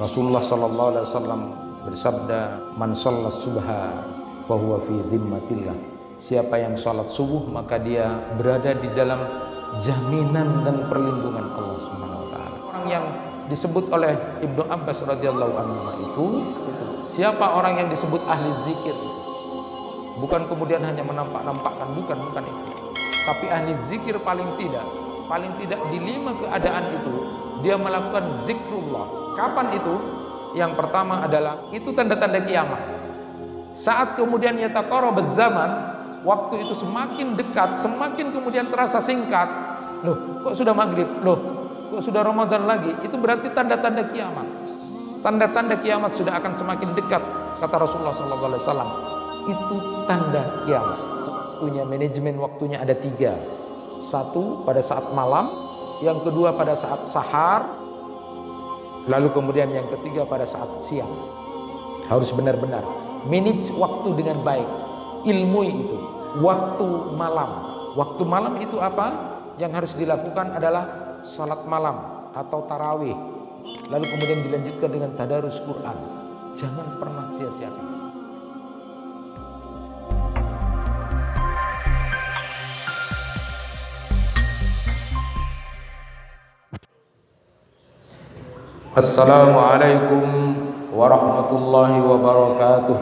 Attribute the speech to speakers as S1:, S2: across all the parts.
S1: Rasulullah sallallahu alaihi wasallam bersabda, "Man shallas subha fa huwa fi dhimmatillah." Siapa yang salat subuh maka dia berada di dalam jaminan dan perlindungan Allah Subhanahu wa taala. Orang yang disebut oleh Ibnu Abbas radhiyallahu anhu itu siapa orang yang disebut ahli zikir? Bukan kemudian hanya menampak-nampakkan, bukan itu. Tapi ahli zikir paling tidak di 5 keadaan itu dia melakukan zikrullah. Kapan itu? Yang pertama adalah itu tanda-tanda kiamat. Saat kemudian yataqarrabuz zaman, waktu itu semakin dekat, semakin kemudian terasa singkat. Loh, kok sudah maghrib? Loh, kok sudah Ramadan lagi? Itu berarti tanda-tanda kiamat. Tanda-tanda kiamat sudah akan semakin dekat, kata Rasulullah SAW. Itu tanda kiamat. Waktunya, manajemen waktunya ada 3. 1 pada saat malam, yang kedua pada saat sahar, lalu kemudian yang ketiga pada saat siang. Harus benar-benar manage waktu dengan baik. Ilmu itu waktu malam. Waktu malam itu apa? Yang harus dilakukan adalah salat malam atau tarawih. Lalu kemudian dilanjutkan dengan tadarus Quran. Jangan pernah sia-siakan. Assalamualaikum warahmatullahi wabarakatuh.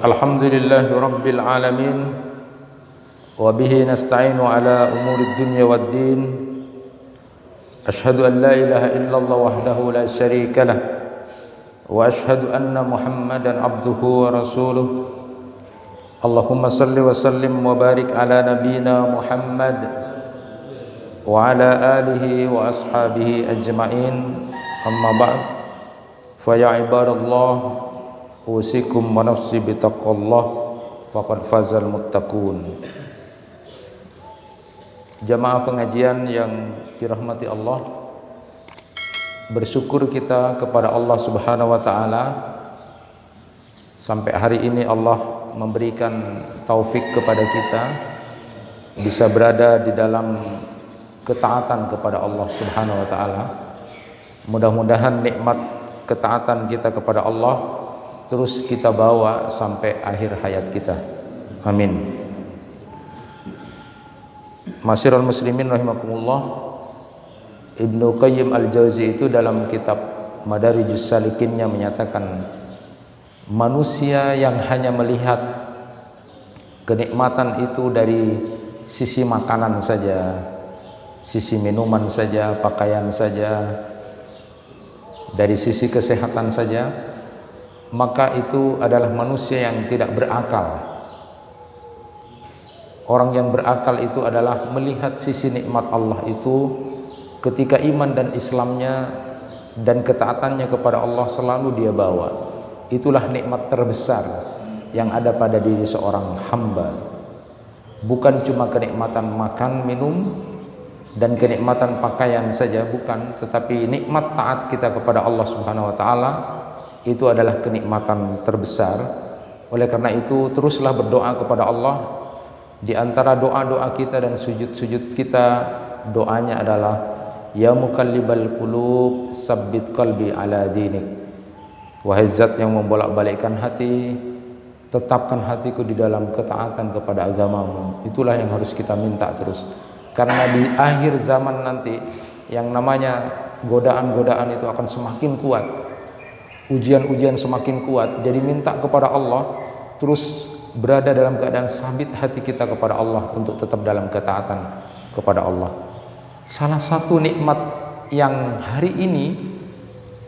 S1: Alhamdulillahi rabbil alamin. Wa bihi nasta'inu ala umurid dunya waddin. Ashhadu an la ilaha illallah wahdahu la syarika lah. Wa ashhadu anna Muhammadan abduhu wa rasuluh. Allahumma salli wa sallim wa barik ala nabiyyina Muhammad wa ala alihi wa ashabihi ajma'in. Amma ba'd. Fa ya ibadallah, usikum wa nafsi bitaqwallah, faqad fazal muttaqun. Jamaah pengajian yang dirahmati Allah, bersyukur kita kepada Allah Subhanahu wa taala sampai hari ini Allah memberikan taufik kepada kita bisa berada di dalam ketaatan kepada Allah Subhanahu wa taala. Mudah-mudahan nikmat ketaatan kita kepada Allah terus kita bawa sampai akhir hayat kita. Amin. Masyiral muslimin rahimakumullah, Ibnu Qayyim al-Jauzi itu dalam kitab Madarijus Salikinnya menyatakan, manusia yang hanya melihat kenikmatan itu dari sisi makanan saja, sisi minuman saja, pakaian saja, dari sisi kesehatan saja, maka itu adalah manusia yang tidak berakal. Orang yang berakal itu adalah melihat sisi nikmat Allah itu ketika iman dan Islamnya dan ketaatannya kepada Allah selalu dia bawa. Itulah nikmat terbesar yang ada pada diri seorang hamba. Bukan cuma kenikmatan makan, minum, dan kenikmatan pakaian saja, bukan, tetapi nikmat taat kita kepada Allah Subhanahu wa taala itu adalah kenikmatan terbesar. Oleh karena itu teruslah berdoa kepada Allah. Di antara doa-doa kita dan sujud-sujud kita, doanya adalah ya muqallibal qulub tsabbit qalbi ala dinik. Wahai zat yang membolak-balikkan hati, tetapkan hatiku di dalam ketaatan kepada agamamu. Itulah yang harus kita minta terus. Karena di akhir zaman nanti yang namanya godaan-godaan itu akan semakin kuat, ujian-ujian semakin kuat. Jadi minta kepada Allah terus berada dalam keadaan sabit hati kita kepada Allah untuk tetap dalam ketaatan kepada Allah. Salah satu nikmat yang hari ini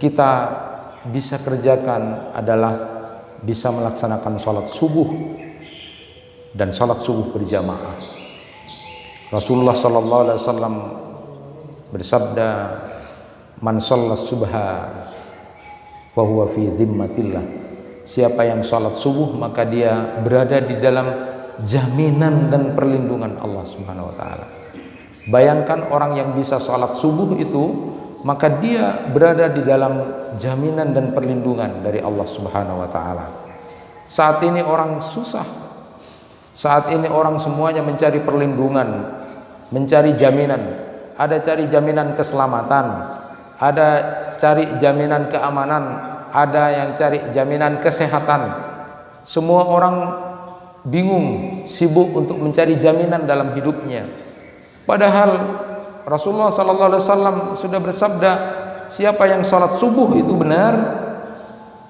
S1: kita bisa kerjakan adalah bisa melaksanakan sholat subuh dan sholat subuh berjamaah. Rasulullah sallallahu alaihi wasallam bersabda, "Man shallas subha fa huwa fi dhimmatillah." Siapa yang salat subuh maka dia berada di dalam jaminan dan perlindungan Allah Subhanahu wa taala. Bayangkan orang yang bisa salat subuh itu, maka dia berada di dalam jaminan dan perlindungan dari Allah Subhanahu wa taala. Saat ini orang susah. Saat ini orang semuanya mencari perlindungan, mencari jaminan. ada cari jaminan keselamatan, ada cari jaminan keamanan, ada yang cari jaminan kesehatan. Semua orang bingung, sibuk untuk mencari jaminan dalam hidupnya. Padahal Rasulullah sallallahu alaihi wasallam sudah bersabda, siapa yang salat subuh itu benar,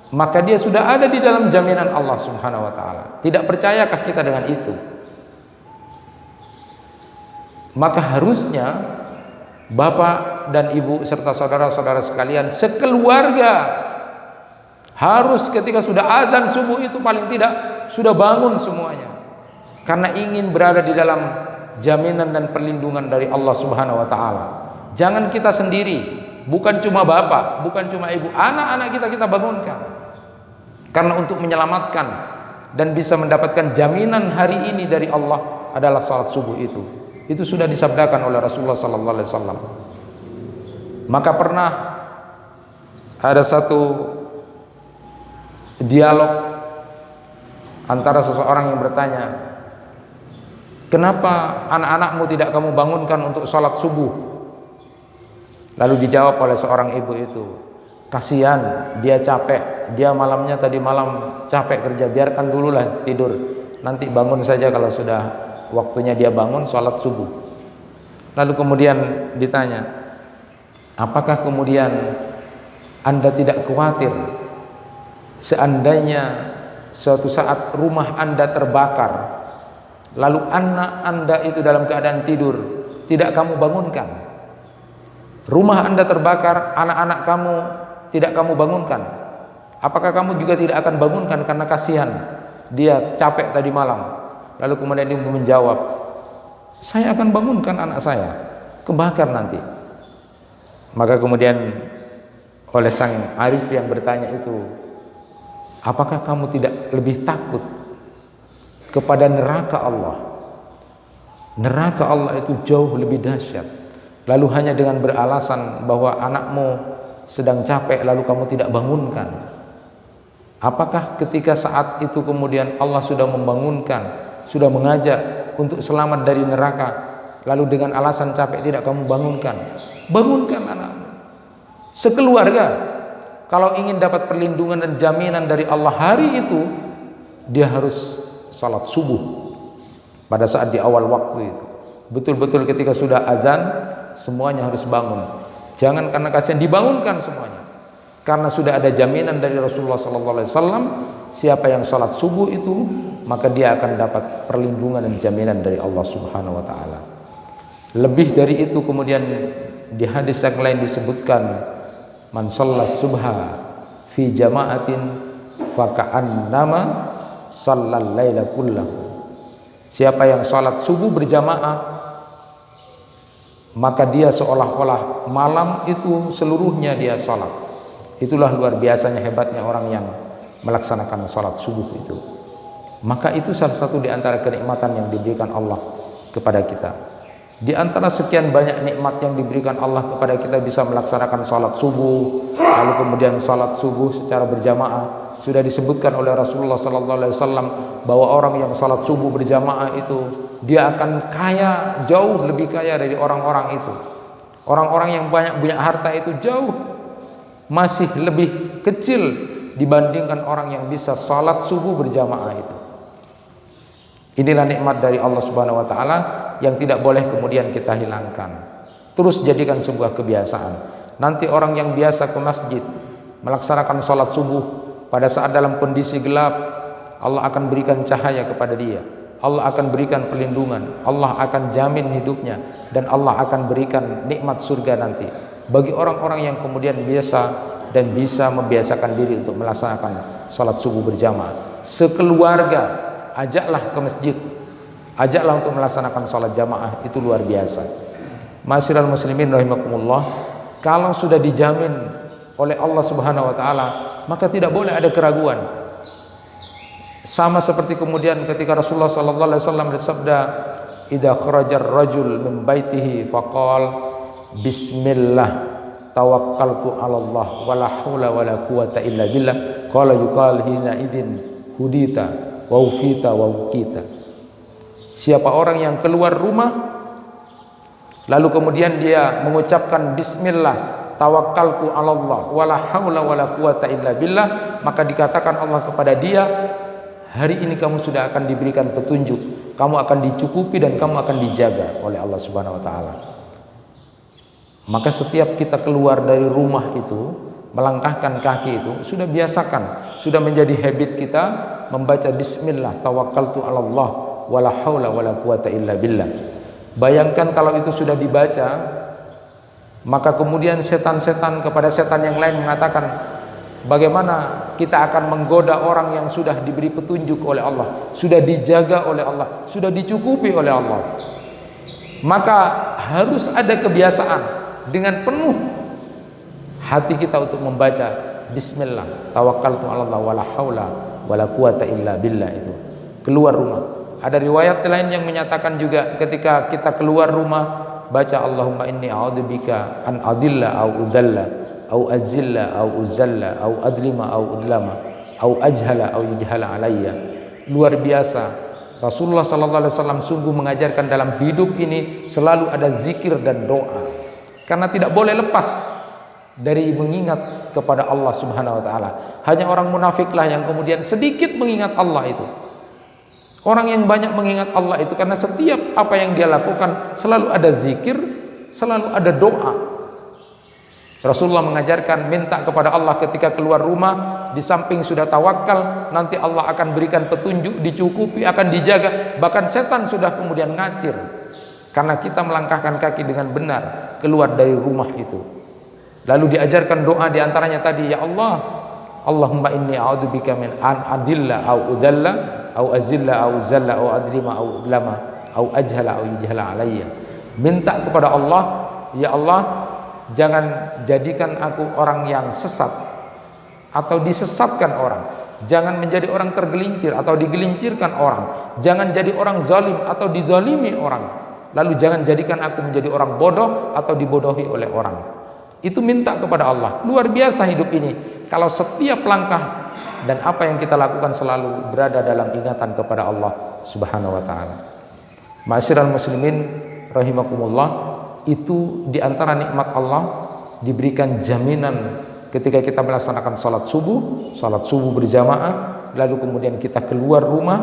S1: maka dia sudah ada di dalam jaminan Allah Subhanahu wa taala. Tidak percayakah kita dengan itu? Maka harusnya bapak dan ibu serta saudara-saudara sekalian sekeluarga harus ketika sudah azan subuh itu paling tidak sudah bangun semuanya, karena ingin berada di dalam jaminan dan perlindungan dari Allah Subhanahu wa taala. Jangan kita sendiri, bukan cuma bapak, bukan cuma ibu, anak-anak kita bangunkan. Karena untuk menyelamatkan dan bisa mendapatkan jaminan hari ini dari Allah adalah salat subuh itu. Itu sudah disabdakan oleh Rasulullah sallallahu alaihi wasallam. Maka pernah ada satu dialog antara seseorang yang bertanya, kenapa anak-anakmu tidak kamu bangunkan untuk sholat subuh? Lalu dijawab oleh seorang ibu itu, kasihan, dia capek, dia malamnya tadi malam capek kerja, biarkan dululah tidur, nanti bangun saja kalau sudah waktunya dia bangun sholat subuh. Lalu kemudian ditanya, apakah kemudian Anda tidak khawatir seandainya suatu saat rumah Anda terbakar, lalu anak Anda itu dalam keadaan tidur, tidak kamu bangunkan? Rumah Anda terbakar, anak-anak kamu tidak kamu bangunkan, apakah kamu juga tidak akan bangunkan karena kasihan dia capek tadi malam? Lalu kemudian ibu menjawab, saya akan bangunkan anak saya, kebakar nanti. Maka kemudian oleh sang arif yang bertanya itu, apakah kamu tidak lebih takut kepada neraka Allah? Neraka Allah itu jauh lebih dahsyat. Lalu hanya dengan beralasan bahwa anakmu sedang capek lalu kamu tidak bangunkan. Apakah ketika saat itu kemudian Allah sudah membangunkan, sudah mengajak untuk selamat dari neraka, lalu dengan alasan capek tidak kamu bangunkan? Bangunkan anakmu. Sekeluarga kalau ingin dapat perlindungan dan jaminan dari Allah hari itu, dia harus salat subuh pada saat di awal waktu itu. Betul-betul ketika sudah azan semuanya harus bangun. Jangan karena kasihan, dibangunkan semuanya. Karena sudah ada jaminan dari Rasulullah SAW, siapa yang salat subuh itu maka dia akan dapat perlindungan dan jaminan dari Allah Subhanahu wa taala. Lebih dari itu kemudian di hadis yang lain disebutkan, man shalla subha fi jama'atin faka'annama shallal laila kullahu. Siapa yang salat subuh berjamaah maka dia seolah-olah malam itu seluruhnya dia salat. Itulah luar biasanya hebatnya orang yang melaksanakan salat subuh itu. Maka itu salah satu di antara kenikmatan yang diberikan Allah kepada kita. Di antara sekian banyak nikmat yang diberikan Allah kepada kita, bisa melaksanakan salat subuh, lalu kemudian salat subuh secara berjamaah. Sudah disebutkan oleh Rasulullah SAW bahwa orang yang salat subuh berjamaah itu dia akan kaya, jauh lebih kaya dari orang-orang itu. Orang-orang yang banyak punya harta itu jauh masih lebih kecil dibandingkan orang yang bisa salat subuh berjamaah itu. Inilah nikmat dari Allah Subhanahu wa taala yang tidak boleh kemudian kita hilangkan. Terus jadikan sebuah kebiasaan. Nanti orang yang biasa ke masjid melaksanakan salat subuh pada saat dalam kondisi gelap, Allah akan berikan cahaya kepada dia. Allah akan berikan perlindungan, Allah akan jamin hidupnya, dan Allah akan berikan nikmat surga nanti bagi orang-orang yang kemudian biasa dan bisa membiasakan diri untuk melaksanakan salat subuh berjamaah. Sekeluarga ajaklah ke masjid, ajaklah untuk melaksanakan salat jamaah, itu luar biasa. Ma'asyiral muslimin rahimakumullah, kalau sudah dijamin oleh Allah Subhanahu wa taala, maka tidak boleh ada keraguan. Sama seperti kemudian ketika Rasulullah sallallahu alaihi wasallam bersabda, "Idza kharajar rajul min baitihi faqal bismillah tawakkaltu 'ala Allah wala haula wala quwata illa billah." Qala yuqal hina idzin hudita wa ufita wa ukita. Siapa orang yang keluar rumah lalu kemudian dia mengucapkan bismillah, tawakkaltu 'ala Allah wala haula wala quwata illa billah, maka dikatakan Allah kepada dia, hari ini kamu sudah akan diberikan petunjuk, kamu akan dicukupi dan kamu akan dijaga oleh Allah Subhanahu wa taala. Maka setiap kita keluar dari rumah itu, melangkahkan kaki itu, sudah biasakan, sudah menjadi habit kita membaca bismillah, tawakkaltu 'ala Allah wala haula wala quwata illa billah. Bayangkan kalau itu sudah dibaca, maka kemudian setan-setan kepada setan yang lain mengatakan, bagaimana kita akan menggoda orang yang sudah diberi petunjuk oleh Allah, sudah dijaga oleh Allah, sudah dicukupi oleh Allah. Maka harus ada kebiasaan dengan penuh hati kita untuk membaca bismillah, tawakkaltu 'ala Allah wala haula wala quwata illa billah itu keluar rumah. Ada riwayat lain yang menyatakan juga ketika kita keluar rumah, baca Allahumma inni a'udzubika an adilla au udalla au azilla au uzalla au adlima au udlama au ajhala au yujhala alayya. Luar biasa, Rasulullah sallallahu alaihi wasallam sungguh mengajarkan dalam hidup ini selalu ada zikir dan doa, karena tidak boleh lepas dari mengingat kepada Allah Subhanahu wa taala. Hanya orang munafiklah yang kemudian sedikit mengingat Allah itu. Orang yang banyak mengingat Allah itu karena setiap apa yang dia lakukan selalu ada zikir, selalu ada doa. Rasulullah mengajarkan minta kepada Allah ketika keluar rumah, di samping sudah tawakal, nanti Allah akan berikan petunjuk, dicukupi, akan dijaga. Bahkan setan sudah kemudian ngacir karena kita melangkahkan kaki dengan benar keluar dari rumah itu. Lalu diajarkan doa, diantaranya tadi, ya Allah, Allahumma inni a'udzubika min an adilla au udalla au azilla au zalla au adlima au udlama au ajhala au yujhala alayya. Minta kepada Allah, ya Allah, jangan jadikan aku orang yang sesat atau disesatkan orang, jangan menjadi orang tergelincir atau digelincirkan orang, jangan jadi orang zalim atau dizalimi orang, lalu jangan jadikan aku menjadi orang bodoh atau dibodohi oleh orang. Itu minta kepada Allah. Luar biasa hidup ini kalau setiap langkah dan apa yang kita lakukan selalu berada dalam ingatan kepada Allah Subhanahu wa taala. Ma'asyiral muslimin rahimakumullah, itu diantara nikmat Allah, diberikan jaminan ketika kita melaksanakan salat subuh berjamaah, lalu kemudian kita keluar rumah,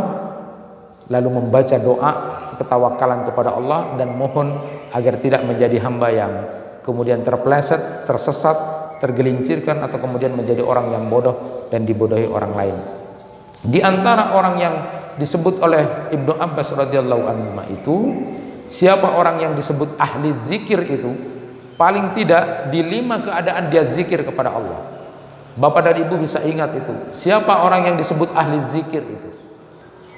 S1: lalu membaca doa ketawakalan kepada Allah dan mohon agar tidak menjadi hamba yang kemudian terpeleset, tersesat, tergelincirkan atau kemudian menjadi orang yang bodoh dan dibodohi orang lain. Di antara orang yang disebut oleh Ibnu Abbas radhiyallahu anhu itu, siapa orang yang disebut ahli zikir itu, paling tidak di 5 keadaan dia zikir kepada Allah. Bapak dan Ibu bisa ingat itu. Siapa orang yang disebut ahli zikir itu?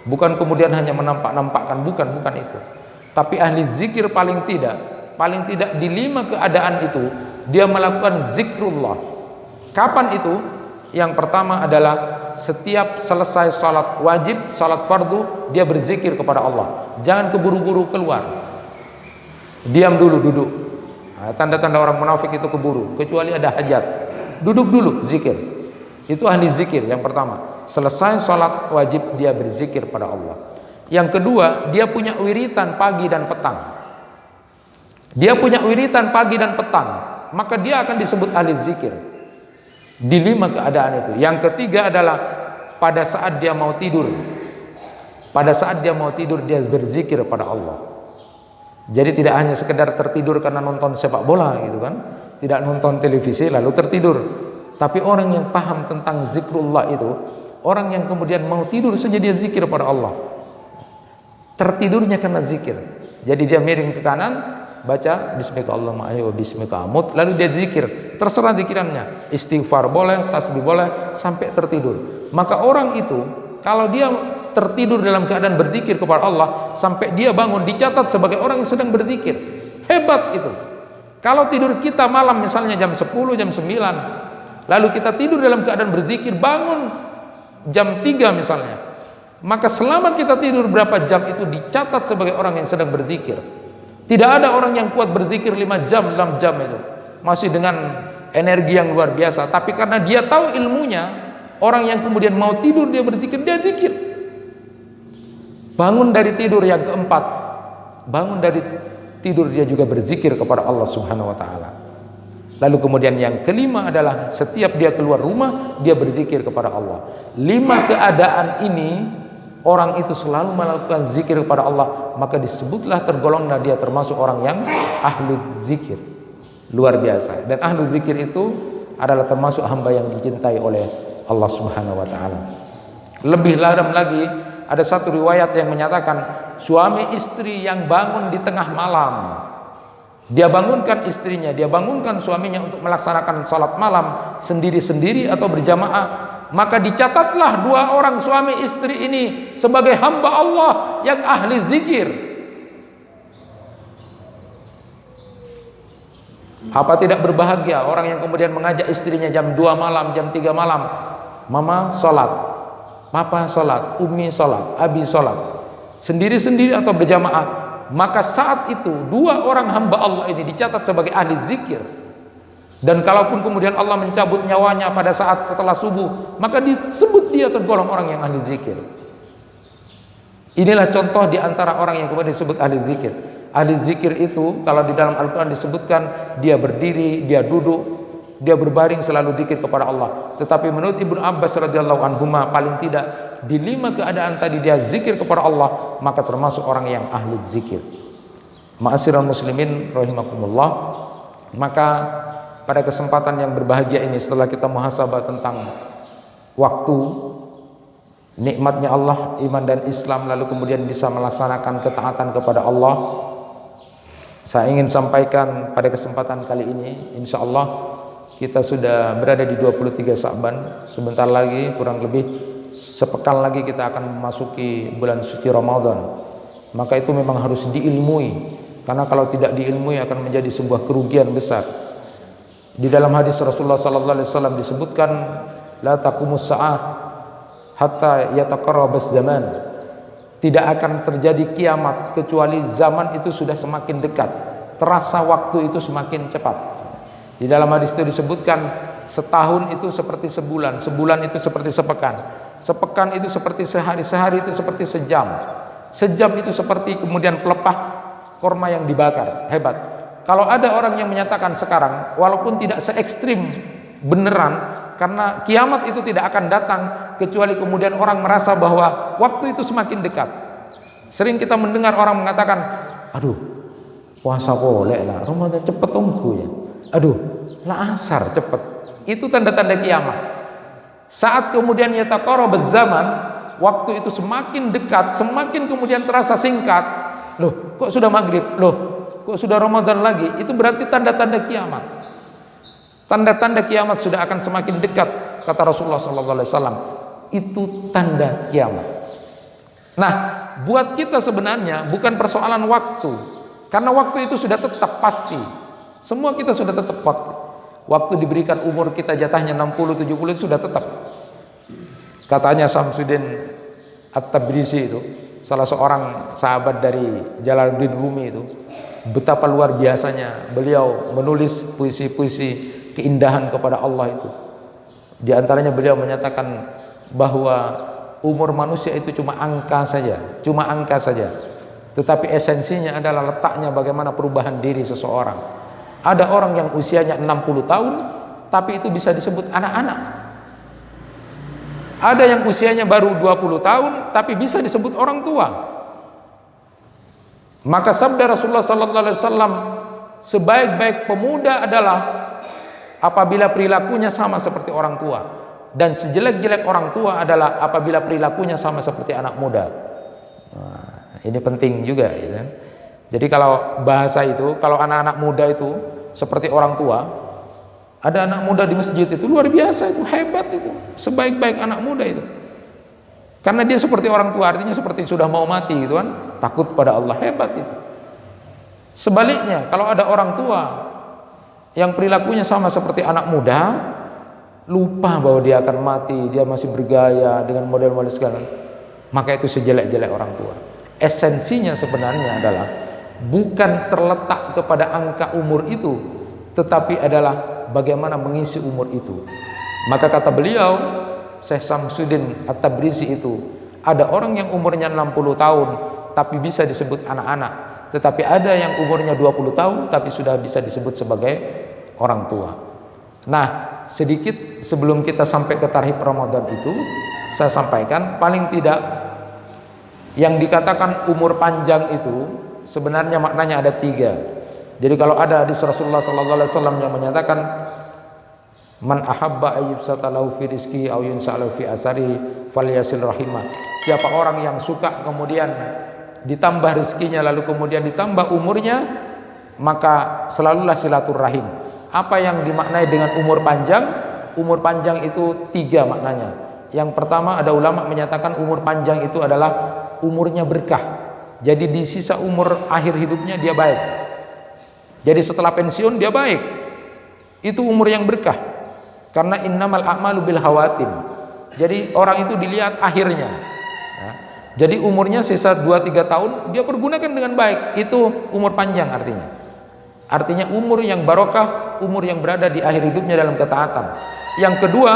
S1: Bukan kemudian hanya menampak-nampakkan, bukan itu. Tapi ahli zikir paling tidak di 5 keadaan itu dia melakukan zikrullah. Kapan itu? Yang pertama adalah setiap selesai salat wajib, salat fardu, dia berzikir kepada Allah. Jangan keburu-buru keluar, diam dulu, duduk. Tanda-tanda orang munafik itu keburu, kecuali ada hajat, duduk dulu, zikir. Itu ahli zikir yang pertama. Selesai salat wajib dia berzikir pada Allah. Yang kedua, dia punya wiritan pagi dan petang. Dia punya wiritan pagi dan petang, maka dia akan disebut ahli zikir di 5 keadaan itu. Yang ketiga adalah pada saat dia mau tidur. Pada saat dia mau tidur dia berzikir pada Allah. Jadi tidak hanya sekedar tertidur karena nonton sepak bola gitu kan, tidak nonton televisi lalu tertidur. Tapi orang yang paham tentang zikrullah itu, orang yang kemudian mau tidur saja dia zikir pada Allah. Tertidurnya karena zikir. Jadi dia miring ke kanan, baca bismika Allahumma ahyi wa bismika amut, lalu dia zikir, terserah zikirannya, istighfar boleh, tasbih boleh, sampai tertidur. Maka orang itu kalau dia tertidur dalam keadaan berzikir kepada Allah sampai dia bangun, dicatat sebagai orang yang sedang berzikir. Hebat itu. Kalau tidur kita malam misalnya jam 10, jam 9, lalu kita tidur dalam keadaan berzikir, bangun jam 3 misalnya, maka selama kita tidur berapa jam itu dicatat sebagai orang yang sedang berzikir. Tidak ada orang yang kuat berzikir 5 jam, 6 jam itu masih dengan energi yang luar biasa. Tapi karena dia tahu ilmunya, orang yang kemudian mau tidur dia berzikir, dia zikir. Bangun dari tidur yang keempat, bangun dari tidur dia juga berzikir kepada Allah Subhanahu wa taala. Lalu kemudian yang kelima adalah setiap dia keluar rumah dia berzikir kepada Allah. 5 keadaan ini orang itu selalu melakukan zikir kepada Allah, maka disebutlah tergolonglah dia termasuk orang yang ahlu zikir. Luar biasa. Dan ahlu zikir itu adalah termasuk hamba yang dicintai oleh Allah Subhanahu wa taala. Lebih dalam lagi, ada satu riwayat yang menyatakan suami istri yang bangun di tengah malam, dia bangunkan istrinya, dia bangunkan suaminya untuk melaksanakan salat malam sendiri-sendiri atau berjamaah, maka dicatatlah 2 orang suami istri ini sebagai hamba Allah yang ahli zikir. Apa tidak berbahagia orang yang kemudian mengajak istrinya jam 2 malam, jam 3 malam, mama sholat, papa sholat, umi sholat, abi sholat, sendiri-sendiri atau berjamaah, maka saat itu 2 orang hamba Allah ini dicatat sebagai ahli zikir. Dan kalaupun kemudian Allah mencabut nyawanya pada saat setelah subuh, maka disebut dia tergolong orang yang ahli zikir. Inilah contoh di antara orang yang kemudian disebut ahli zikir. Ahli zikir itu kalau di dalam Al-Quran disebutkan dia berdiri, dia duduk, dia berbaring selalu zikir kepada Allah. Tetapi menurut Ibnu Abbas radhiyallahu anhuma, paling tidak di 5 keadaan tadi dia zikir kepada Allah, maka termasuk orang yang ahli zikir. Ma'asyiral muslimin rahimakumullah. Maka pada kesempatan yang berbahagia ini, setelah kita muhasabah tentang waktu, nikmatnya Allah, iman dan Islam, lalu kemudian bisa melaksanakan ketaatan kepada Allah, saya ingin sampaikan pada kesempatan kali ini, insya Allah kita sudah berada di 23 Sa'ban. Sebentar lagi, kurang lebih sepekan lagi kita akan memasuki bulan suci Ramadan. Maka itu memang harus diilmui, karena kalau tidak diilmui akan menjadi sebuah kerugian besar. Di dalam hadis Rasulullah SAW disebutkan, la taqumus sa'ah hatta yataqarrabas zaman. Tidak akan terjadi kiamat kecuali zaman itu sudah semakin dekat, terasa waktu itu semakin cepat. Di dalam hadis itu disebutkan, setahun itu seperti sebulan, sebulan itu seperti sepekan, sepekan itu seperti sehari, sehari itu seperti sejam, sejam itu seperti kemudian pelepah korma yang dibakar. Hebat. Kalau ada orang yang menyatakan sekarang, walaupun tidak se ekstrim beneran, karena kiamat itu tidak akan datang kecuali kemudian orang merasa bahwa waktu itu semakin dekat. Sering kita mendengar orang mengatakan, aduh puasa boleh lah, Ramadan cepet tunggu ya, aduh lah asar cepet. Itu tanda-tanda kiamat. Saat kemudian yataqarrabuz zaman, waktu itu semakin dekat, semakin kemudian terasa singkat. Loh kok sudah maghrib, loh kok sudah Ramadan lagi, itu berarti tanda-tanda kiamat. Tanda-tanda kiamat sudah akan semakin dekat, kata Rasulullah SAW. Itu tanda kiamat. Nah, buat kita sebenarnya bukan persoalan waktu, karena waktu itu sudah tetap pasti. Semua kita sudah tetap waktu. Waktu diberikan umur kita jatahnya 60, 70 itu sudah tetap. Katanya Samsuddin At-Tabrisi itu, salah seorang sahabat dari Jalaluddin Rumi itu, betapa luar biasanya beliau menulis puisi-puisi keindahan kepada Allah itu. Di antaranya beliau menyatakan bahwa umur manusia itu cuma angka saja, cuma angka saja. Tetapi esensinya adalah letaknya bagaimana perubahan diri seseorang. Ada orang yang usianya 60 tahun, tapi itu bisa disebut anak-anak. Ada yang usianya baru 20 tahun, tapi bisa disebut orang tua. Maka sabda Rasulullah SAW, sebaik-baik pemuda adalah apabila perilakunya sama seperti orang tua, dan sejelek-jelek orang tua adalah apabila perilakunya sama seperti anak muda. Nah, ini penting juga ya. Jadi kalau bahasa itu, kalau anak-anak muda itu seperti orang tua, ada anak muda di masjid itu luar biasa, itu hebat itu, sebaik-baik anak muda itu, karena dia seperti orang tua, artinya seperti sudah mau mati gitu kan, takut pada Allah, hebat itu. Sebaliknya kalau ada orang tua yang perilakunya sama seperti anak muda, lupa bahwa dia akan mati, dia masih bergaya dengan model-model segala, maka itu sejelek-jelek orang tua. Esensinya sebenarnya adalah bukan terletak kepada angka umur itu, tetapi adalah bagaimana mengisi umur itu. Maka kata beliau, Syekh Samsuddin At-Tabrisi itu, ada orang yang umurnya 60 tahun tapi bisa disebut anak-anak, tetapi ada yang umurnya 20 tahun tapi sudah bisa disebut sebagai orang tua. Nah, sedikit sebelum kita sampai ke tarhib Ramadan itu, saya sampaikan paling tidak yang dikatakan umur panjang itu sebenarnya maknanya ada 3. Jadi kalau ada hadis Rasulullah SAW yang menyatakan man ahabba ayyubsata lahu fi rizqi aw yunsa'alu fi asari falyasil rahimah. Siapa orang yang suka kemudian ditambah rezekinya lalu kemudian ditambah umurnya, maka selalulah silaturahim. Apa yang dimaknai dengan umur panjang? Umur panjang itu 3 maknanya. Yang pertama, ada ulama menyatakan umur panjang itu adalah umurnya berkah. Jadi di sisa umur akhir hidupnya dia baik. Jadi setelah pensiun dia baik. Itu umur yang berkah. Karena innamal a'malu bil hawatim. Jadi orang itu dilihat akhirnya. Ya. Jadi umurnya sisa 2-3 tahun dia pergunakan dengan baik. Itu umur panjang artinya. Artinya umur yang barokah, umur yang berada di akhir hidupnya dalam ketaatan. Yang kedua,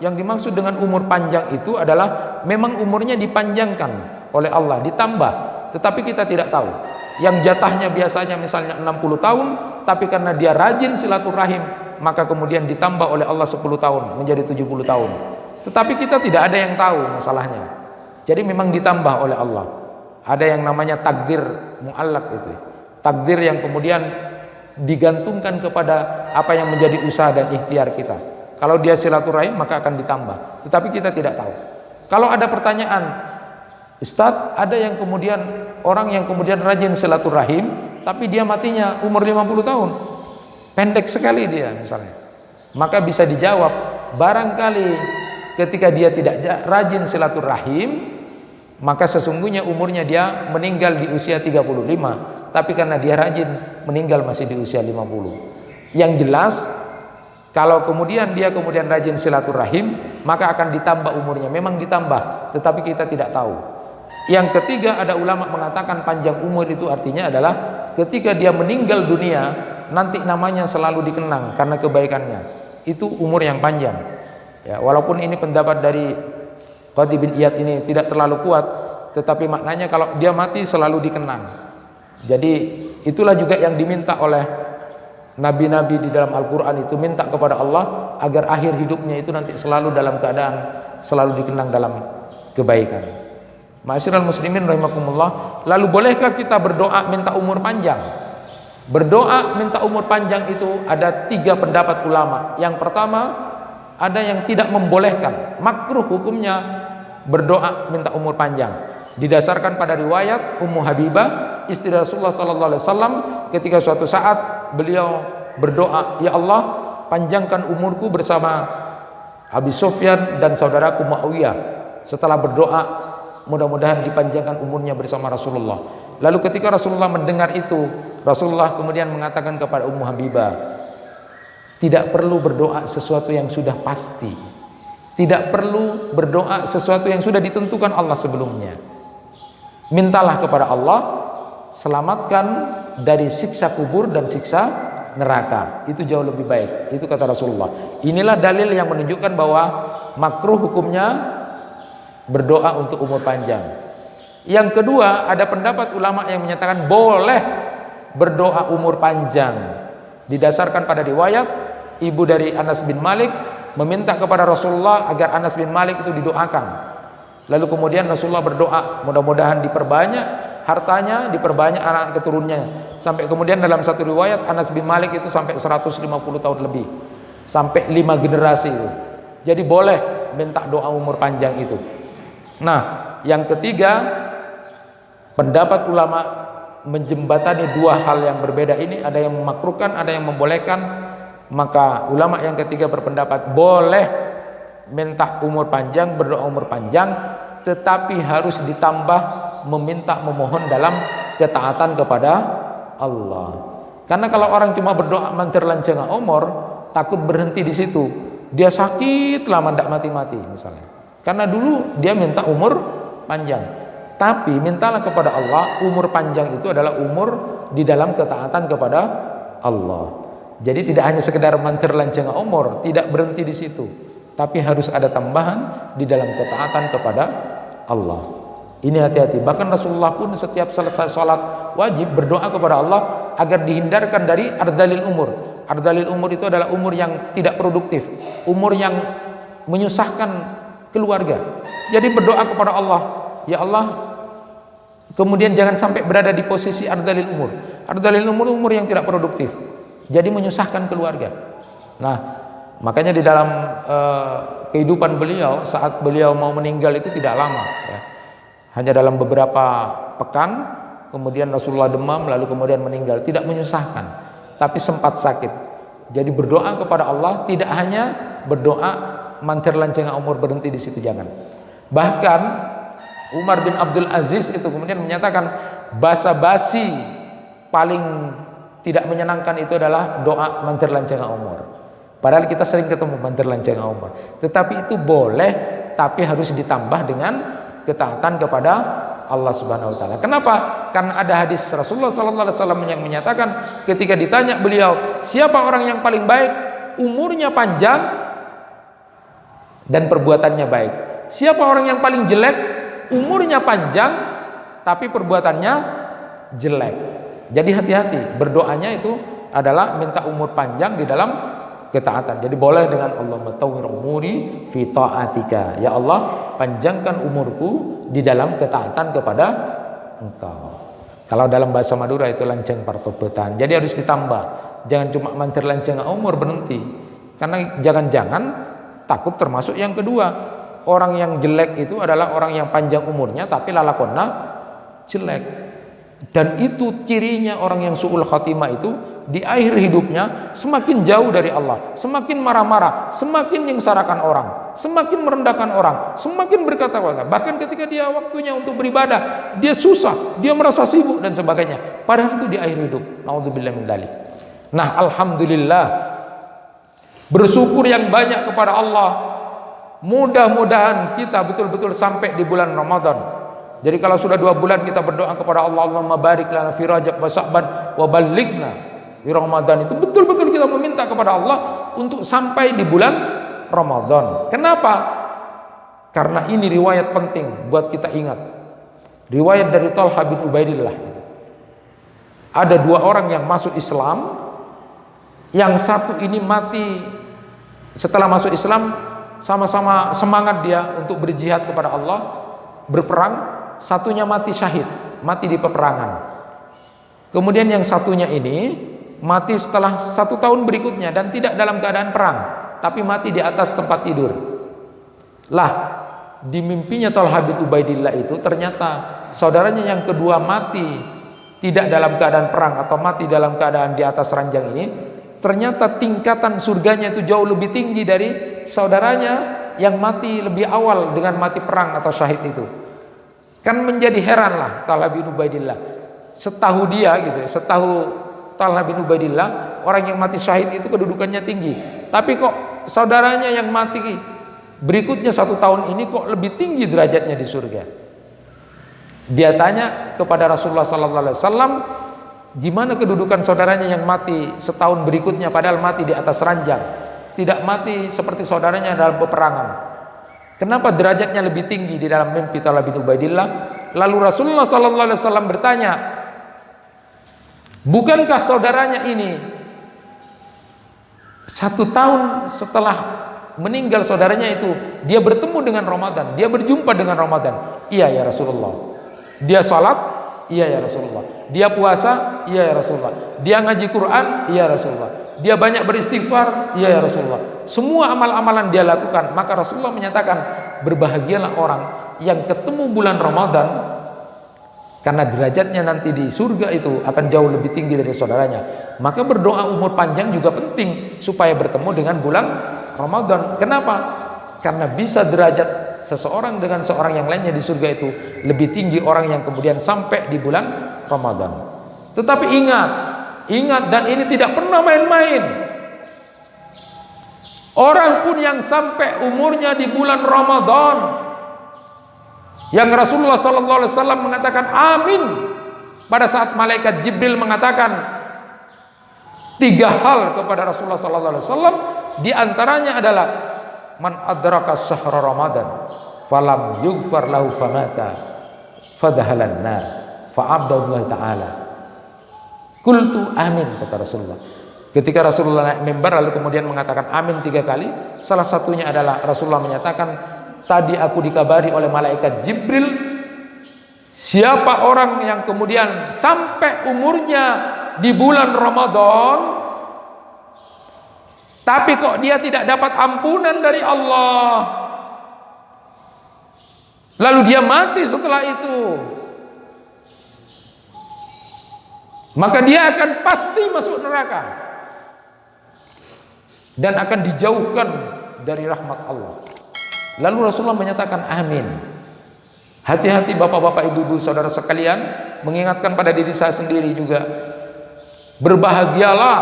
S1: yang dimaksud dengan umur panjang itu adalah memang umurnya dipanjangkan oleh Allah, ditambah, tetapi kita tidak tahu. Yang jatahnya biasanya misalnya 60 tahun, tapi karena dia rajin silaturahim, maka kemudian ditambah oleh Allah 10 tahun menjadi 70 tahun. Tetapi kita tidak ada yang tahu masalahnya. Jadi memang ditambah oleh Allah. Ada yang namanya takdir mu'allaq itu. Takdir yang kemudian digantungkan kepada apa yang menjadi usaha dan ikhtiar kita. Kalau dia silaturahim maka akan ditambah. Tetapi kita tidak tahu. Kalau ada pertanyaan, Ustadz, ada yang kemudian orang yang kemudian rajin silaturahim tapi dia matinya umur 50 tahun. Pendek sekali dia misalnya. Maka bisa dijawab, barangkali ketika dia tidak rajin silaturahim, maka sesungguhnya umurnya dia meninggal di usia 35, tapi karena dia rajin meninggal masih di usia 50. Yang jelas kalau kemudian dia kemudian rajin silaturahim, maka akan ditambah umurnya. Memang ditambah, tetapi kita tidak tahu. Yang ketiga, ada ulama mengatakan panjang umur itu artinya adalah ketika dia meninggal dunia, nanti namanya selalu dikenang karena kebaikannya. Itu umur yang panjang. Ya, walaupun ini pendapat dari Qadhi bin Iyad ini tidak terlalu kuat, tetapi maknanya kalau dia mati selalu dikenang. Jadi itulah juga yang diminta oleh nabi-nabi di dalam Al-Quran itu, minta kepada Allah agar akhir hidupnya itu nanti selalu dalam keadaan selalu dikenang dalam kebaikan. Ma'asyiral muslimin rahimakumullah. Lalu bolehkah kita berdoa minta umur panjang? Berdoa minta umur panjang itu ada 3 pendapat ulama. Yang pertama, ada yang tidak membolehkan, makruh hukumnya berdoa minta umur panjang. Didasarkan pada riwayat Ummu Habibah, istri Rasulullah SAW, ketika suatu saat beliau berdoa, ya Allah, panjangkan umurku bersama Abi Sufyan dan saudaraku Muawiyah. Setelah berdoa, mudah-mudahan dipanjangkan umurnya bersama Rasulullah. Lalu ketika Rasulullah mendengar itu, Rasulullah kemudian mengatakan kepada Ummu Habibah, tidak perlu berdoa sesuatu yang sudah pasti. Tidak perlu berdoa sesuatu yang sudah ditentukan Allah sebelumnya. Mintalah kepada Allah, selamatkan dari siksa kubur dan siksa neraka. Itu jauh lebih baik. Itu kata Rasulullah. Inilah dalil yang menunjukkan bahwa makruh hukumnya berdoa untuk umur panjang. Yang kedua, ada pendapat ulama yang menyatakan boleh berdoa umur panjang. Didasarkan pada riwayat ibu dari Anas bin Malik meminta kepada Rasulullah agar Anas bin Malik itu didoakan. Lalu kemudian Rasulullah berdoa, mudah-mudahan diperbanyak hartanya, diperbanyak anak keturunannya. Sampai kemudian dalam satu riwayat Anas bin Malik itu sampai 150 tahun lebih. Sampai 5 generasi itu. Jadi boleh minta doa umur panjang itu. Nah, yang ketiga, pendapat ulama menjembatani 2 hal yang berbeda ini, ada yang memakruhkan, ada yang membolehkan. Maka ulama yang ketiga berpendapat boleh minta umur panjang, berdoa umur panjang, tetapi harus ditambah meminta, memohon dalam ketaatan kepada Allah. Karena kalau orang cuma berdoa mencerlancenga umur, takut berhenti di situ, dia sakit lama tidak mati-mati misalnya. Karena dulu dia minta umur panjang. Tapi mintalah kepada Allah, umur panjang itu adalah umur di dalam ketaatan kepada Allah. Jadi tidak hanya sekedar mencerlancenga umur, tidak berhenti di situ, tapi harus ada tambahan di dalam ketaatan kepada Allah. Ini hati-hati. Bahkan Rasulullah pun setiap selesai sholat wajib berdoa kepada Allah agar dihindarkan dari ardalil umur. Ardalil umur itu adalah umur yang tidak produktif, umur yang menyusahkan keluarga. Jadi berdoa kepada Allah, ya Allah, kemudian jangan sampai berada di posisi ardalil umur. Ardalil umur umur yang tidak produktif, jadi menyusahkan keluarga. Nah, makanya di dalam kehidupan beliau saat beliau mau meninggal itu tidak lama, ya. Hanya dalam beberapa pekan, kemudian Rasulullah demam, lalu kemudian meninggal. Tidak menyusahkan, tapi sempat sakit. Jadi berdoa kepada Allah, tidak hanya berdoa mantir lancengan umur, berhenti di situ, jangan. Bahkan Umar bin Abdul Aziz itu kemudian menyatakan basa-basi paling tidak menyenangkan itu adalah doa mantir lancengan umur. Padahal kita sering ketemu mantir lancengan umur, tetapi itu boleh, tapi harus ditambah dengan ketaatan kepada Allah Subhanahu wa taala. Kenapa? Karena ada hadis Rasulullah sallallahu alaihi wasallam yang menyatakan ketika ditanya beliau, siapa orang yang paling baik? Umurnya panjang dan perbuatannya baik. Siapa orang yang paling jelek? Umurnya panjang tapi perbuatannya jelek. Jadi hati-hati, berdoanya itu adalah minta umur panjang di dalam ketaatan. Jadi boleh dengan Allahumma tawwir umuri fi ta'atika. Ya Allah, panjangkan umurku di dalam ketaatan kepada Engkau. Kalau dalam bahasa Madura itu lanceng partobetan. Jadi harus ditambah. Jangan cuma mantir lanceng umur berhenti. Karena jangan-jangan takut termasuk yang kedua. Orang yang jelek itu adalah orang yang panjang umurnya tapi lalakonna jelek. Dan itu cirinya orang yang su'ul khatimah itu di akhir hidupnya semakin jauh dari Allah, semakin marah-marah, semakin menyengsarakan orang, semakin merendahkan orang, semakin berkata-kata. Bahkan ketika dia waktunya untuk beribadah, dia susah, dia merasa sibuk dan sebagainya. Padahal itu di akhir hidup. Naudzubillah min dzalik. Nah, alhamdulillah, bersyukur yang banyak kepada Allah. Mudah-mudahan kita betul-betul sampai di bulan Ramadan. Jadi kalau sudah 2 bulan kita berdoa kepada Allah, Allahumma barik lana fi Rajab wa Sya'ban wa ballighna di Ramadan, itu betul-betul kita meminta kepada Allah untuk sampai di bulan Ramadan. Kenapa? Karena ini riwayat penting buat kita ingat. Riwayat dari Talha bin Ubaidillah. Ada 2 orang yang masuk Islam. Yang satu ini mati setelah masuk Islam, sama-sama semangat dia untuk berjihad kepada Allah, berperang. Satunya mati syahid, mati di peperangan. Kemudian yang satunya ini mati setelah 1 tahun berikutnya dan tidak dalam keadaan perang, tapi mati di atas tempat tidur. Lah, di mimpinya Talha bin Ubaidillah itu ternyata saudaranya yang kedua mati tidak dalam keadaan perang atau mati dalam keadaan di atas ranjang ini. Ternyata tingkatan surganya itu jauh lebih tinggi dari saudaranya yang mati lebih awal dengan mati perang atau syahid itu. Kan menjadi heranlah Talha bin Ubaidillah. Setahu dia gitu, setahu Talha bin Ubaidillah, orang yang mati syahid itu kedudukannya tinggi. Tapi kok saudaranya yang mati berikutnya 1 tahun ini kok lebih tinggi derajatnya di surga? Dia tanya kepada Rasulullah sallallahu alaihi wasallam, gimana kedudukan saudaranya yang mati setahun berikutnya padahal mati di atas ranjang, tidak mati seperti saudaranya dalam peperangan? Kenapa derajatnya lebih tinggi di dalam mimpi Talha bin Ubaidillah? Lalu Rasulullah sallallahu alaihi wasallam bertanya, bukankah saudaranya ini 1 tahun setelah meninggal saudaranya itu dia bertemu dengan Ramadan, dia berjumpa dengan Ramadan? Iya ya Rasulullah. Dia salat? Iya ya Rasulullah. Dia puasa? Iya ya Rasulullah. Dia ngaji Quran? Iya Rasulullah. Dia banyak beristighfar? Iya ya Rasulullah. Semua amal-amalan dia lakukan. Maka Rasulullah menyatakan, berbahagialah orang yang ketemu bulan Ramadan, karena derajatnya nanti di surga itu akan jauh lebih tinggi dari saudaranya. Maka berdoa umur panjang juga penting supaya bertemu dengan bulan Ramadan. Kenapa? Karena bisa derajat seseorang dengan seorang yang lainnya di surga itu lebih tinggi orang yang kemudian sampai di bulan Ramadan. Tetapi ingat, dan ini tidak pernah main-main. Orang pun yang sampai umurnya di bulan Ramadan, yang Rasulullah sallallahu alaihi wasallam mengatakan amin pada saat malaikat Jibril mengatakan 3 hal kepada Rasulullah sallallahu alaihi wasallam, di antaranya adalah man adraka syahra Ramadan falam yughfar lahu famata fadhahalan nar fa'abdallah ta'ala. Qultu amin, kata Rasulullah. Ketika Rasulullah naik mimbar lalu kemudian mengatakan amin 3 kali, salah satunya adalah Rasulullah menyatakan, tadi aku dikabari oleh malaikat Jibril, siapa orang yang kemudian sampai umurnya di bulan Ramadan tapi kok dia tidak dapat ampunan dari Allah, lalu dia mati setelah itu, maka dia akan pasti masuk neraka dan akan dijauhkan dari rahmat Allah. Lalu Rasulullah menyatakan amin. Hati-hati bapak-bapak, ibu-ibu, saudara sekalian, mengingatkan pada diri saya sendiri juga. Berbahagialah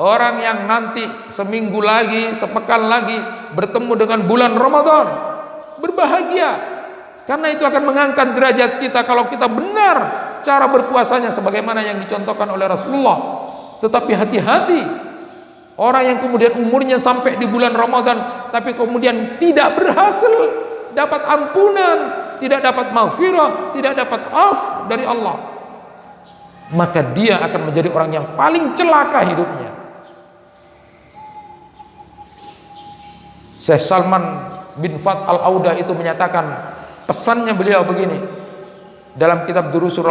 S1: orang yang nanti seminggu lagi, sepekan lagi bertemu dengan bulan Ramadan. Berbahagia, karena itu akan mengangkat derajat kita kalau kita benar cara berpuasanya sebagaimana yang dicontohkan oleh Rasulullah. Tetapi hati-hati orang yang kemudian umurnya sampai di bulan Ramadan tapi kemudian tidak berhasil dapat ampunan, tidak dapat maghfirah, tidak dapat af dari Allah, maka dia akan menjadi orang yang paling celaka hidupnya. Syekh Salman bin Fat al-Audah itu menyatakan, pesannya beliau begini dalam kitab Durusul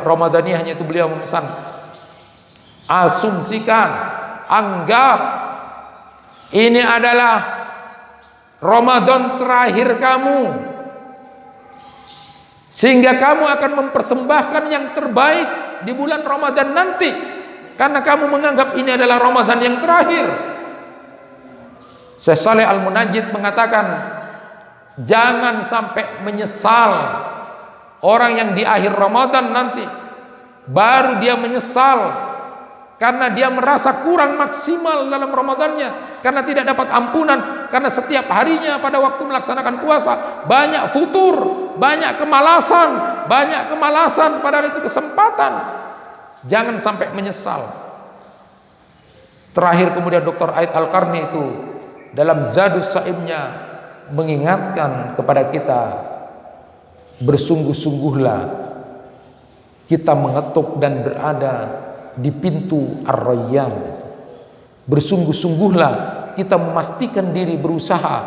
S1: Ramadaniyahnya, itu beliau memesan, asumsikan, anggap ini adalah Ramadan terakhir kamu, sehingga kamu akan mempersembahkan yang terbaik di bulan Ramadan nanti, karena kamu menganggap ini adalah Ramadan yang terakhir. Syekh Saleh Al-Munajjid mengatakan, jangan sampai menyesal orang yang di akhir Ramadan nanti baru dia menyesal karena dia merasa kurang maksimal dalam Ramadannya, karena tidak dapat ampunan, karena setiap harinya pada waktu melaksanakan puasa banyak futur, banyak kemalasan padahal itu kesempatan. Jangan sampai menyesal. Terakhir kemudian Dr. Aid Al-Qarni itu dalam Zadus Sa'imnya mengingatkan kepada kita, bersungguh-sungguhlah kita mengetuk dan berada di pintu Ar-Rayyan. Bersungguh-sungguhlah kita memastikan diri, berusaha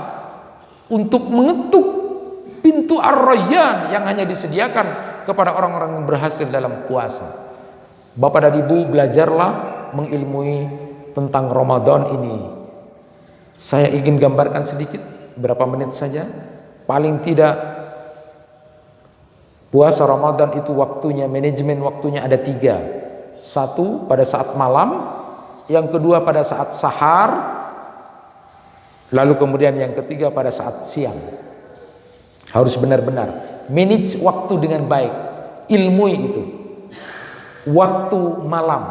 S1: untuk mengetuk pintu Ar-Rayyan yang hanya disediakan kepada orang-orang yang berhasil dalam puasa. Bapak dan Ibu, belajarlah mengilmui tentang Ramadan ini. Saya ingin gambarkan sedikit, berapa menit saja. Paling tidak puasa Ramadan itu waktunya, manajemen waktunya ada 3. Satu pada saat malam, yang kedua pada saat sahar, lalu kemudian yang ketiga pada saat siang. Harus benar-benar manage waktu dengan baik, ilmu itu. Waktu malam,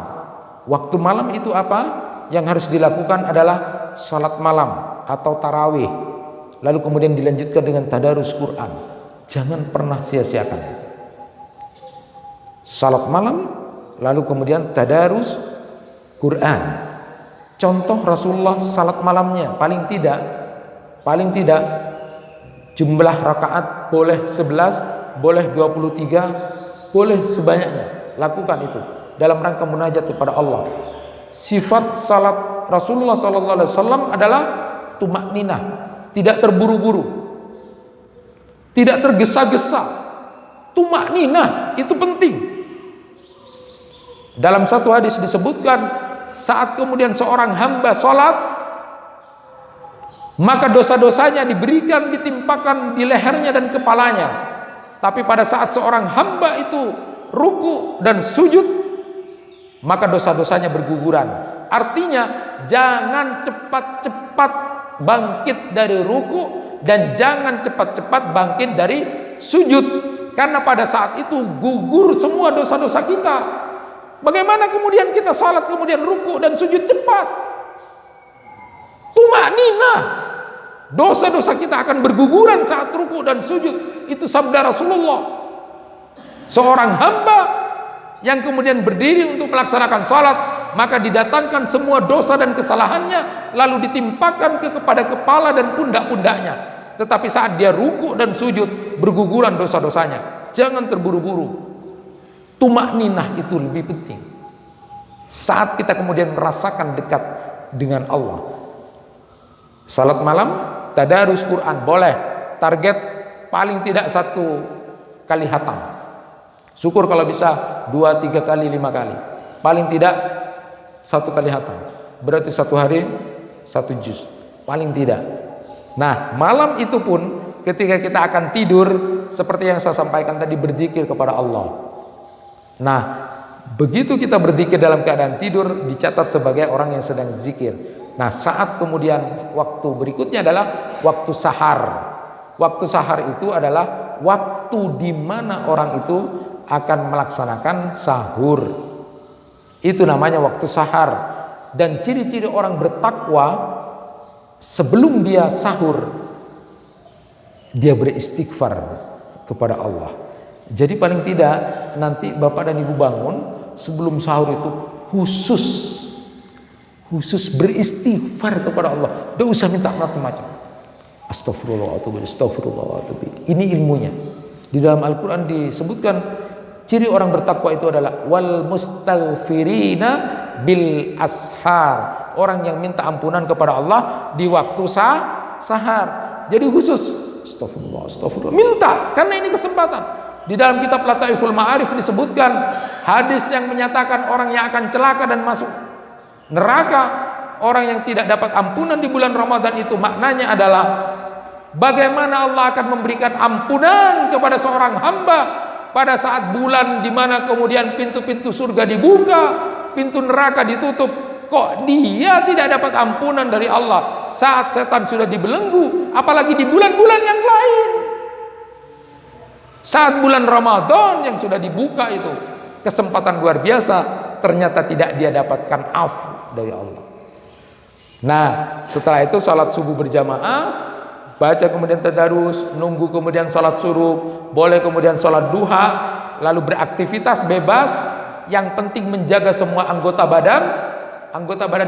S1: waktu malam itu apa? Yang harus dilakukan adalah salat malam atau tarawih, lalu kemudian dilanjutkan dengan tadarus Quran. Jangan pernah sia-siakan salat malam, lalu kemudian tadarus Quran. Contoh Rasulullah salat malamnya paling tidak jumlah rakaat boleh 11, boleh 23, boleh sebanyaknya. Lakukan itu dalam rangka munajat kepada Allah. Sifat salat Rasulullah SAW adalah tumakninah, tidak terburu-buru, tidak tergesa-gesa. Tumakninah itu penting. Dalam satu hadis disebutkan, saat kemudian seorang hamba sholat, maka dosa-dosanya diberikan, ditimpakan di lehernya dan kepalanya. Tapi pada saat seorang hamba itu ruku dan sujud, maka dosa-dosanya berguguran. Artinya jangan cepat-cepat bangkit dari ruku dan jangan cepat-cepat bangkit dari sujud, karena pada saat itu gugur semua dosa-dosa kita. Bagaimana kemudian kita salat kemudian ruku dan sujud cepat? Tumakninah, dosa-dosa kita akan berguguran saat ruku dan sujud. Itu sabda Rasulullah. Seorang hamba yang kemudian berdiri untuk melaksanakan salat, maka didatangkan semua dosa dan kesalahannya lalu ditimpakan kepada kepala dan pundak-pundaknya. Tetapi saat dia ruku dan sujud, berguguran dosa-dosanya. Jangan terburu-buru. Tumakninah itu lebih penting. Saat kita kemudian merasakan dekat dengan Allah. Salat malam, tadarus Quran boleh. Target paling tidak 1 kali khatam. Syukur kalau bisa 2, 3 kali, 5 kali. Paling tidak 1 kali khatam. Berarti 1 hari 1 juz. Paling tidak. Nah, malam itu pun ketika kita akan tidur, seperti yang saya sampaikan tadi, berzikir kepada Allah. Nah, begitu kita berzikir dalam keadaan tidur, dicatat sebagai orang yang sedang zikir. Nah, saat kemudian waktu berikutnya adalah waktu sahar. Waktu sahar itu adalah waktu di mana orang itu akan melaksanakan sahur. Itu namanya waktu sahar. Dan ciri-ciri orang bertakwa, sebelum dia sahur, dia beristighfar kepada Allah. Jadi paling tidak nanti bapak dan ibu bangun sebelum sahur itu khusus beristighfar kepada Allah. Tidak usah minta macam-macam. Astagfirullahaladzim. Ini ilmunya. Di dalam Al-Quran disebutkan ciri orang bertakwa itu adalah wal mustaghfirina bil ashar. Orang yang minta ampunan kepada Allah di waktu sahar. Jadi khusus astagfirullah. Minta, karena ini kesempatan. Di dalam kitab Lataiful Ma'arif disebutkan hadis yang menyatakan orang yang akan celaka dan masuk neraka, orang yang tidak dapat ampunan di bulan Ramadan itu maknanya adalah bagaimana Allah akan memberikan ampunan kepada seorang hamba pada saat bulan di mana kemudian pintu-pintu surga dibuka, pintu neraka ditutup. Kok dia tidak dapat ampunan dari Allah saat setan sudah dibelenggu, apalagi di bulan-bulan yang lain. Saat bulan Ramadan yang sudah dibuka itu kesempatan luar biasa, ternyata tidak dia dapatkan afu dari Allah. Nah, setelah itu salat subuh berjamaah, baca kemudian tadarus, nunggu kemudian salat suruh, boleh kemudian salat duha, lalu beraktivitas bebas. Yang penting menjaga semua anggota badan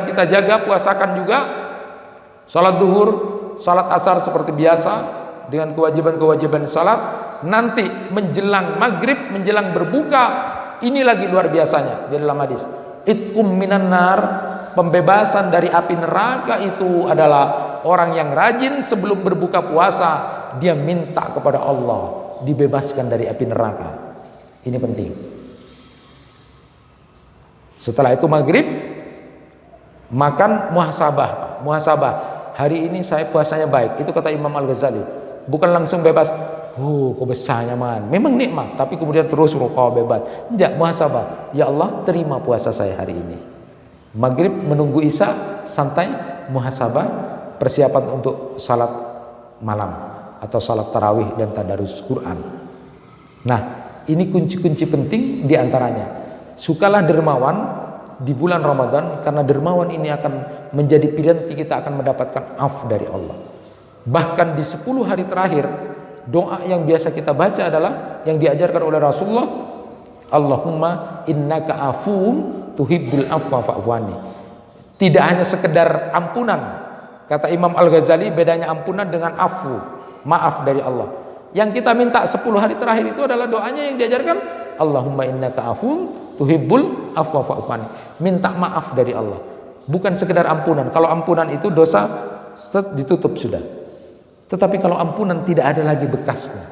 S1: kita jaga, puasakan juga. Salat duhur, salat asar seperti biasa dengan kewajiban-kewajiban salat. Nanti menjelang maghrib, menjelang berbuka, ini lagi luar biasanya di dalam hadis. Itkum minan nar, pembebasan dari api neraka itu adalah orang yang rajin sebelum berbuka puasa dia minta kepada Allah dibebaskan dari api neraka. Ini penting. Setelah itu maghrib, makan muhasabah. Muhasabah, hari ini saya puasanya baik, itu kata Imam Al-Ghazali. Bukan langsung bebas, kok besarnya man, memang nikmat, tapi kemudian terus kau bebas. Tidak, muhasabah. Ya Allah, terima puasa saya hari ini. Maghrib menunggu isya, santai, muhasabah, persiapan untuk salat malam atau salat tarawih dan tadarus Quran. Nah, ini kunci-kunci penting diantaranya. Sukalah dermawan di bulan Ramadan, karena dermawan ini akan menjadi piranti kita akan mendapatkan af dari Allah. Bahkan di 10 hari terakhir, doa yang biasa kita baca adalah yang diajarkan oleh Rasulullah, Allahumma innaka afuun tuhibbul afwa fa'fu anni. Tidak hanya sekedar ampunan. Kata Imam Al-Ghazali, bedanya ampunan dengan afu, maaf dari Allah. Yang kita minta 10 hari terakhir itu adalah doanya yang diajarkan, Allahumma innaka afuun tuhibbul afwa fa'fu anni. Minta maaf dari Allah, bukan sekedar ampunan. Kalau ampunan itu dosa ditutup sudah. Tetapi kalau ampunan tidak ada lagi bekasnya.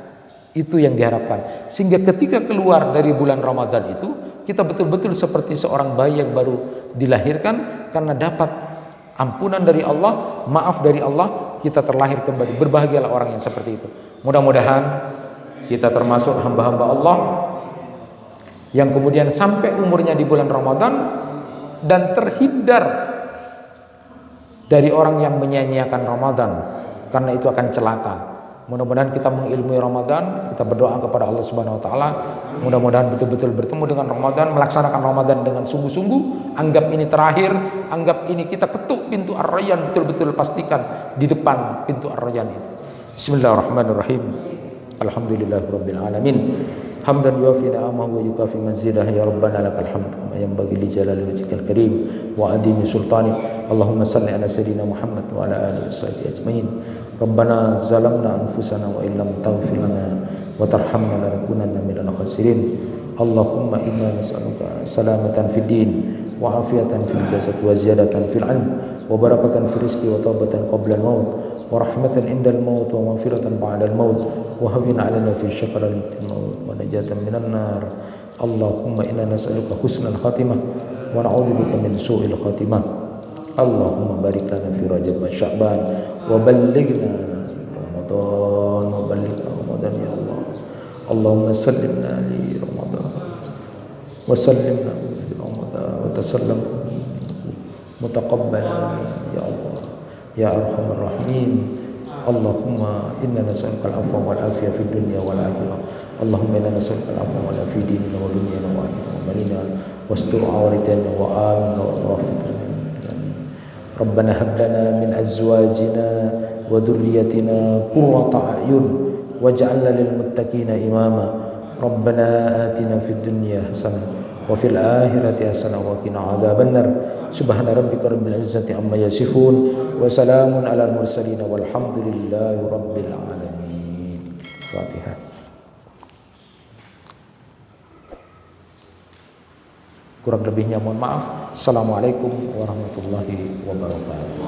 S1: Itu yang diharapkan. Sehingga ketika keluar dari bulan Ramadan itu, kita betul-betul seperti seorang bayi yang baru dilahirkan, karena dapat ampunan dari Allah, maaf dari Allah, kita terlahir kembali. Berbahagialah orang yang seperti itu. Mudah-mudahan kita termasuk hamba-hamba Allah yang kemudian sampai umurnya di bulan Ramadan dan terhindar dari orang yang menyia-nyiakan Ramadan, karena itu akan celaka. Mudah-mudahan kita mengilmui Ramadan, kita berdoa kepada Allah Subhanahu wa taala, mudah-mudahan betul-betul bertemu dengan Ramadan, melaksanakan Ramadan dengan sungguh-sungguh, anggap ini terakhir, anggap ini kita ketuk pintu Ar-Rayyan, betul-betul pastikan di depan pintu Ar-Rayyan itu. Bismillahirrahmanirrahim. Alhamdulillahirabbil alamin. hamdan yuafi ni'amahu wa yukafi mazidah ya rabbana lakal hamd kama yanbaghi li jalali wajhikal karim wa adimi sultanik. Allahumma salli ala sayyidina Muhammad wa ala alihi washabihi ajmain. Rabbana zalamna anfusana wa illam taghfir lana wa tarhamna lanakunanna minal khasirin. Allahumma inna nas'aluka salamatan fid din wa afiyatan fil jasad wa ziyadatan fil ilm wa barakatan fil rizqi wa taubatan qabla al-maut wa rahmatan indal maut wa maghfiratan ba'da al-maut wa hawwin 'alaina fi syaqaratil maut wa najatan minan nar. Allahumma inna nas'aluka husnal khatimah wa na'udzubika min su'il khatimah. Allahumma barik lana fi Rajab wa Sya'ban wa ballighna Ramadan wa ballighna Ramadan ya Allah. Allahumma sallimna li Ramadan wa sallimna li Ramadan wa tasallam mutaqabbalan ya Allah ya arhamar rahimin. Allahumma inna nas'aluka al-'afwa wal 'afiyah fid dunya wal akhirah. Allahumma inna nas'aluka al-'afwa wal 'afiyah fi dinina wa dunyana wa akhirina wastur 'awratina wa amin wa wafiqna. Rabbana hab lana min azwajina wa dhurriyyatina qurrata a'yun waj'alna lil muttaqina imama. Rabbana atina fid dunya hasanah wa fil akhirati hasanah wa qina adzabannar. Subhana rabbika rabbil izzati amma yasifun wa salamun alal mursalin walhamdulillahi rabbil alamin. Fatihah. Kurang lebihnya mohon maaf. Assalamualaikum warahmatullahi wabarakatuh.